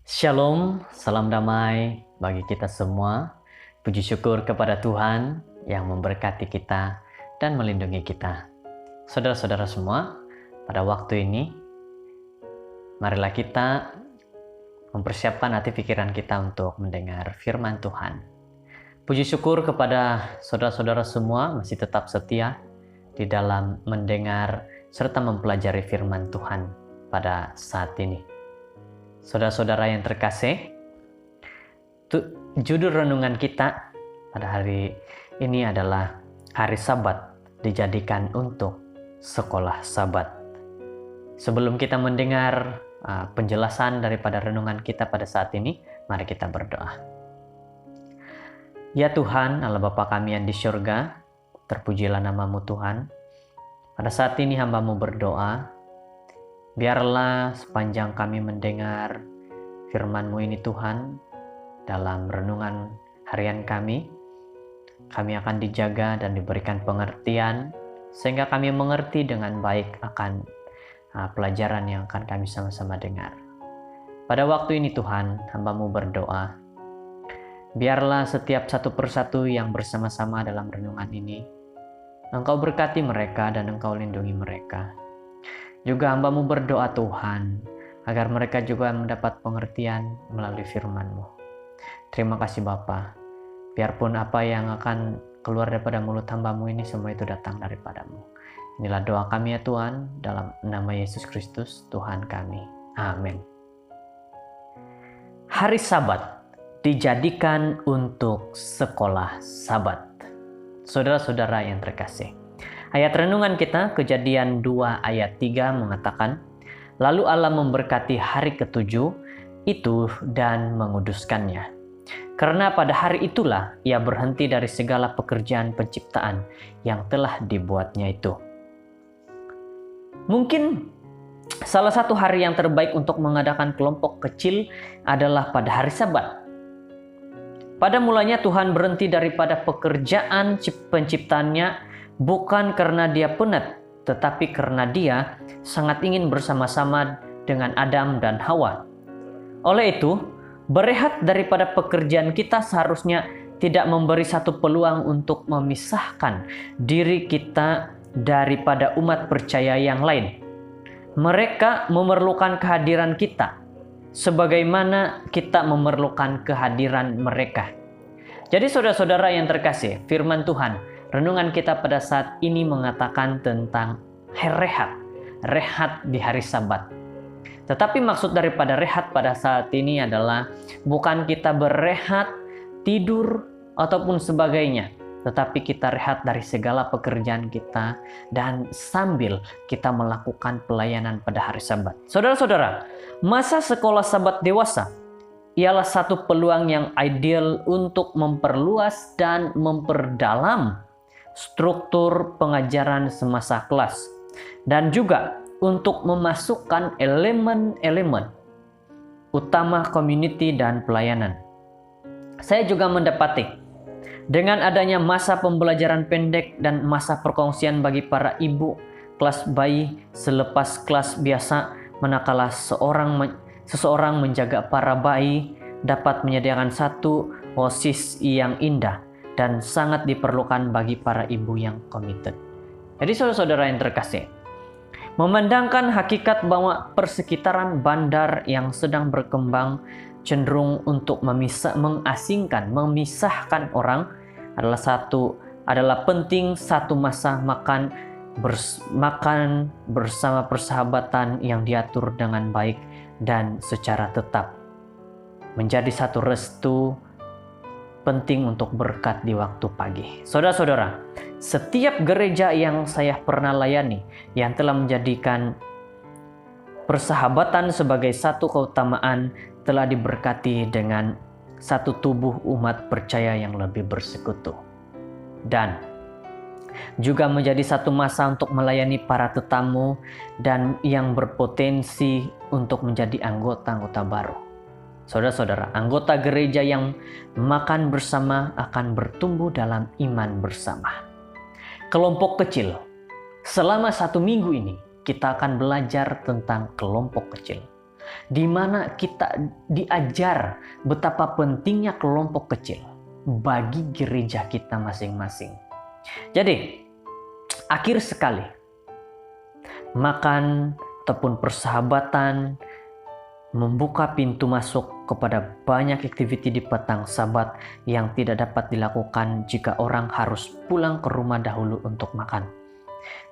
Shalom, salam damai bagi kita semua. Puji syukur kepada Tuhan yang memberkati kita dan melindungi kita. Saudara-saudara semua, pada waktu ini, marilah kita mempersiapkan hati pikiran kita untuk mendengar firman Tuhan. Puji syukur kepada saudara-saudara semua masih tetap setia di dalam mendengar serta mempelajari firman Tuhan pada saat ini. Saudara-saudara yang terkasih, judul renungan kita pada hari ini adalah Hari Sabat dijadikan untuk sekolah Sabat. Sebelum kita mendengar penjelasan daripada renungan kita pada saat ini, mari kita berdoa. Ya Tuhan, Allah Bapa kami yang di surga, terpujilah nama-Mu Tuhan. Pada saat ini hamba-Mu berdoa, biarlah sepanjang kami mendengar firman-Mu ini Tuhan, dalam renungan harian kami akan dijaga dan diberikan pengertian, sehingga kami mengerti dengan baik akan pelajaran yang akan kami sama-sama dengar. Pada waktu ini Tuhan, hamba-Mu berdoa, biarlah setiap satu persatu yang bersama-sama dalam renungan ini, Engkau berkati mereka dan Engkau lindungi mereka. Juga hamba-Mu berdoa Tuhan, agar mereka juga mendapat pengertian melalui firman-Mu. Terima kasih Bapa, biarpun apa yang akan keluar daripada mulut hamba-Mu ini semua itu datang daripada-Mu. Inilah doa kami ya Tuhan, dalam nama Yesus Kristus Tuhan kami. Amin. Hari Sabat dijadikan untuk sekolah Sabat. Saudara-saudara yang terkasih, ayat renungan kita Kejadian 2 ayat 3 mengatakan, lalu Allah memberkati hari ketujuh itu dan menguduskannya. Karena pada hari itulah ia berhenti dari segala pekerjaan penciptaan yang telah dibuatnya itu. Mungkin salah satu hari yang terbaik untuk mengadakan kelompok kecil adalah pada hari Sabat. Pada mulanya Tuhan berhenti daripada pekerjaan penciptaannya bukan karena dia penat, tetapi karena dia sangat ingin bersama-sama dengan Adam dan Hawa. Oleh itu, berehat daripada pekerjaan kita seharusnya tidak memberi satu peluang untuk memisahkan diri kita daripada umat percaya yang lain. Mereka memerlukan kehadiran kita, sebagaimana kita memerlukan kehadiran mereka. Jadi saudara-saudara yang terkasih, firman Tuhan, renungan kita pada saat ini mengatakan tentang rehat di hari Sabat. Tetapi maksud daripada rehat pada saat ini adalah bukan kita berehat, tidur, ataupun sebagainya. Tetapi kita rehat dari segala pekerjaan kita dan sambil kita melakukan pelayanan pada hari Sabat. Saudara-saudara, masa sekolah Sabat dewasa ialah satu peluang yang ideal untuk memperluas dan memperdalam struktur pengajaran semasa kelas, dan juga untuk memasukkan elemen-elemen utama community dan pelayanan. Saya juga mendapati dengan adanya masa pembelajaran pendek dan masa perkongsian bagi para ibu kelas bayi selepas kelas biasa, manakala seseorang menjaga para bayi dapat menyediakan satu oasis yang indah dan sangat diperlukan bagi para ibu yang komited. Jadi saudara-saudara yang terkasih, memandangkan hakikat bahwa persekitaran bandar yang sedang berkembang cenderung untuk memisahkan orang adalah penting satu masa makan bersama persahabatan yang diatur dengan baik dan secara tetap menjadi satu restu penting untuk berkat di waktu pagi. Saudara-saudara, setiap gereja yang saya pernah layani yang telah menjadikan persahabatan sebagai satu keutamaan telah diberkati dengan satu tubuh umat percaya yang lebih bersekutu, dan juga menjadi satu masa untuk melayani para tetamu dan yang berpotensi untuk menjadi anggota-anggota baru. Saudara-saudara, anggota gereja yang makan bersama akan bertumbuh dalam iman bersama. Kelompok kecil, selama 1 minggu ini kita akan belajar tentang kelompok kecil. di mana kita diajar betapa pentingnya kelompok kecil bagi gereja kita masing-masing. Jadi, akhir sekali, makan ataupun persahabatan membuka pintu masuk kepada banyak aktiviti di petang Sabat yang tidak dapat dilakukan jika orang harus pulang ke rumah dahulu untuk makan.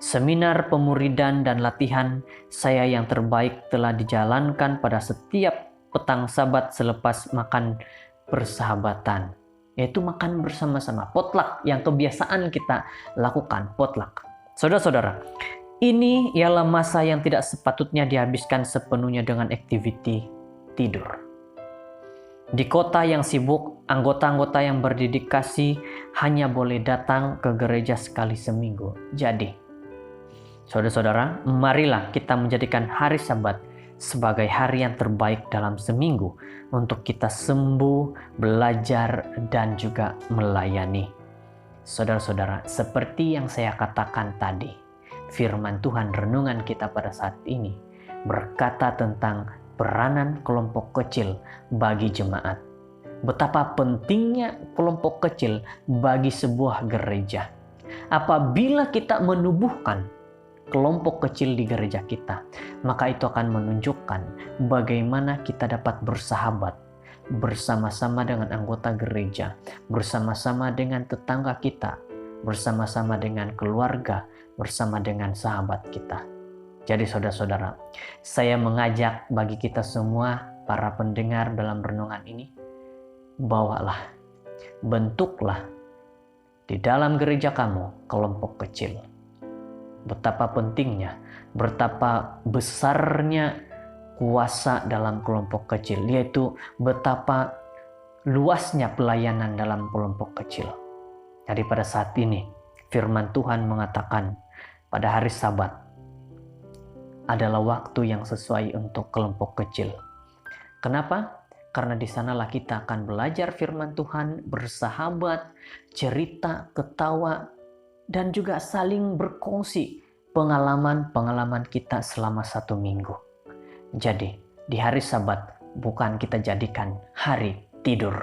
Seminar pemuridan dan latihan saya yang terbaik telah dijalankan pada setiap petang Sabat selepas makan persahabatan, yaitu makan bersama-sama, potluck yang kebiasaan kita lakukan, potluck. Saudara-saudara, ini ialah masa yang tidak sepatutnya dihabiskan sepenuhnya dengan aktiviti tidur. Di kota yang sibuk, anggota-anggota yang berdedikasi hanya boleh datang ke gereja sekali seminggu. Jadi, saudara-saudara, marilah kita menjadikan hari Sabat sebagai hari yang terbaik dalam seminggu untuk kita sembuh, belajar, dan juga melayani. Saudara-saudara, seperti yang saya katakan tadi, firman Tuhan renungan kita pada saat ini berkata tentang peranan kelompok kecil bagi jemaat. Betapa pentingnya kelompok kecil bagi sebuah gereja. Apabila kita menubuhkan kelompok kecil di gereja kita, maka itu akan menunjukkan bagaimana kita dapat bersahabat bersama-sama dengan anggota gereja, bersama-sama dengan tetangga kita, bersama-sama dengan keluarga, bersama dengan sahabat kita. Jadi saudara-saudara, saya mengajak bagi kita semua, para pendengar dalam renungan ini, bawalah, bentuklah di dalam gereja kamu kelompok kecil. Betapa pentingnya, betapa besarnya kuasa dalam kelompok kecil, yaitu betapa luasnya pelayanan dalam kelompok kecil. Jadi pada saat ini, firman Tuhan mengatakan pada hari Sabat adalah waktu yang sesuai untuk kelompok kecil. Kenapa? Karena di sanalah kita akan belajar firman Tuhan, bersahabat, cerita, ketawa, dan juga saling berkongsi pengalaman-pengalaman kita selama 1 minggu. Jadi, di hari Sabat bukan kita jadikan hari tidur,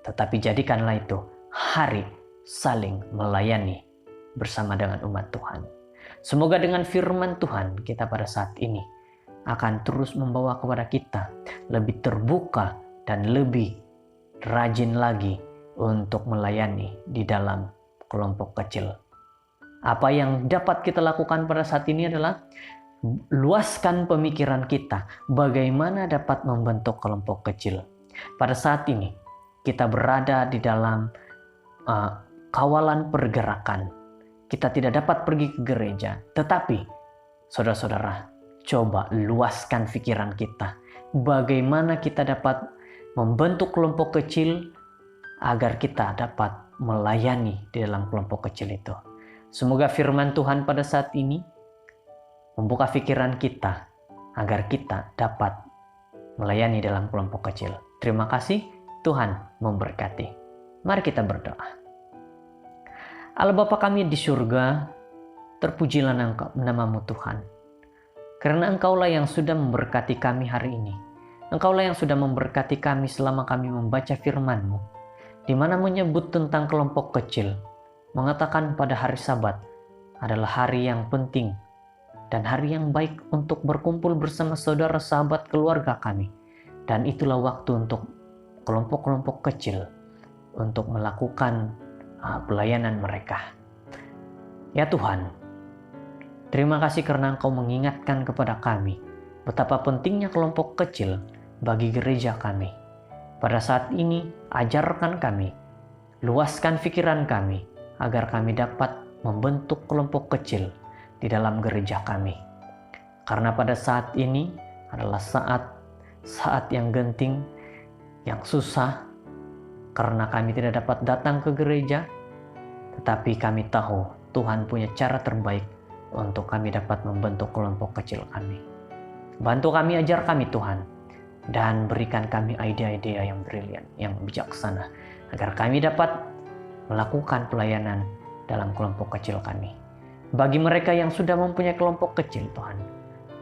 tetapi jadikanlah itu hari saling melayani bersama dengan umat Tuhan. Semoga dengan firman Tuhan kita pada saat ini akan terus membawa kepada kita lebih terbuka dan lebih rajin lagi untuk melayani di dalam kelompok kecil. Apa yang dapat kita lakukan pada saat ini adalah luaskan pemikiran kita bagaimana dapat membentuk kelompok kecil. Pada saat ini kita berada di dalam kawalan pergerakan. Kita tidak dapat pergi ke gereja, tetapi saudara-saudara, coba luaskan pikiran kita. Bagaimana kita dapat membentuk kelompok kecil agar kita dapat melayani di dalam kelompok kecil itu. Semoga firman Tuhan pada saat ini membuka pikiran kita agar kita dapat melayani dalam kelompok kecil. Terima kasih, Tuhan memberkati. Mari kita berdoa. Allah Bapa kami di surga, terpujilah namamu Tuhan. Karena Engkaulah yang sudah memberkati kami hari ini. Engkaulah yang sudah memberkati kami selama kami membaca firman-Mu, di mana menyebut tentang kelompok kecil, mengatakan pada hari Sabat adalah hari yang penting dan hari yang baik untuk berkumpul bersama saudara, sahabat, keluarga kami. Dan itulah waktu untuk kelompok-kelompok kecil untuk melakukan pelayanan mereka. Ya Tuhan, terima kasih karena Engkau mengingatkan kepada kami betapa pentingnya kelompok kecil bagi gereja kami. Pada saat ini, ajarkan kami, luaskan pikiran kami agar kami dapat membentuk kelompok kecil di dalam gereja kami. Karena pada saat ini adalah saat yang genting, yang susah, karena kami tidak dapat datang ke gereja, tetapi kami tahu Tuhan punya cara terbaik untuk kami dapat membentuk kelompok kecil kami. Bantu kami, ajar kami Tuhan, dan berikan kami ide-ide yang brilian, yang bijaksana, agar kami dapat melakukan pelayanan dalam kelompok kecil kami. Bagi mereka yang sudah mempunyai kelompok kecil Tuhan,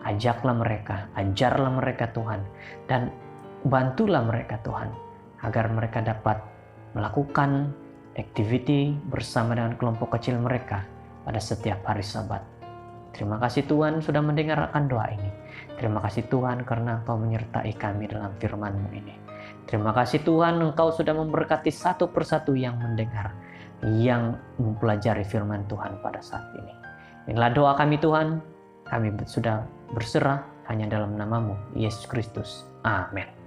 Ajaklah mereka, ajarlah mereka Tuhan, dan bantulah mereka Tuhan, agar mereka dapat melakukan activity bersama dengan kelompok kecil mereka pada setiap hari Sabat. Terima kasih Tuhan sudah mendengarkan doa ini. Terima kasih Tuhan karena Engkau menyertai kami dalam firman-Mu ini. Terima kasih Tuhan, Engkau sudah memberkati satu persatu yang mendengar, yang mempelajari firman Tuhan pada saat ini. Inilah doa kami Tuhan, kami sudah berserah hanya dalam nama-Mu, Yesus Kristus. Amin.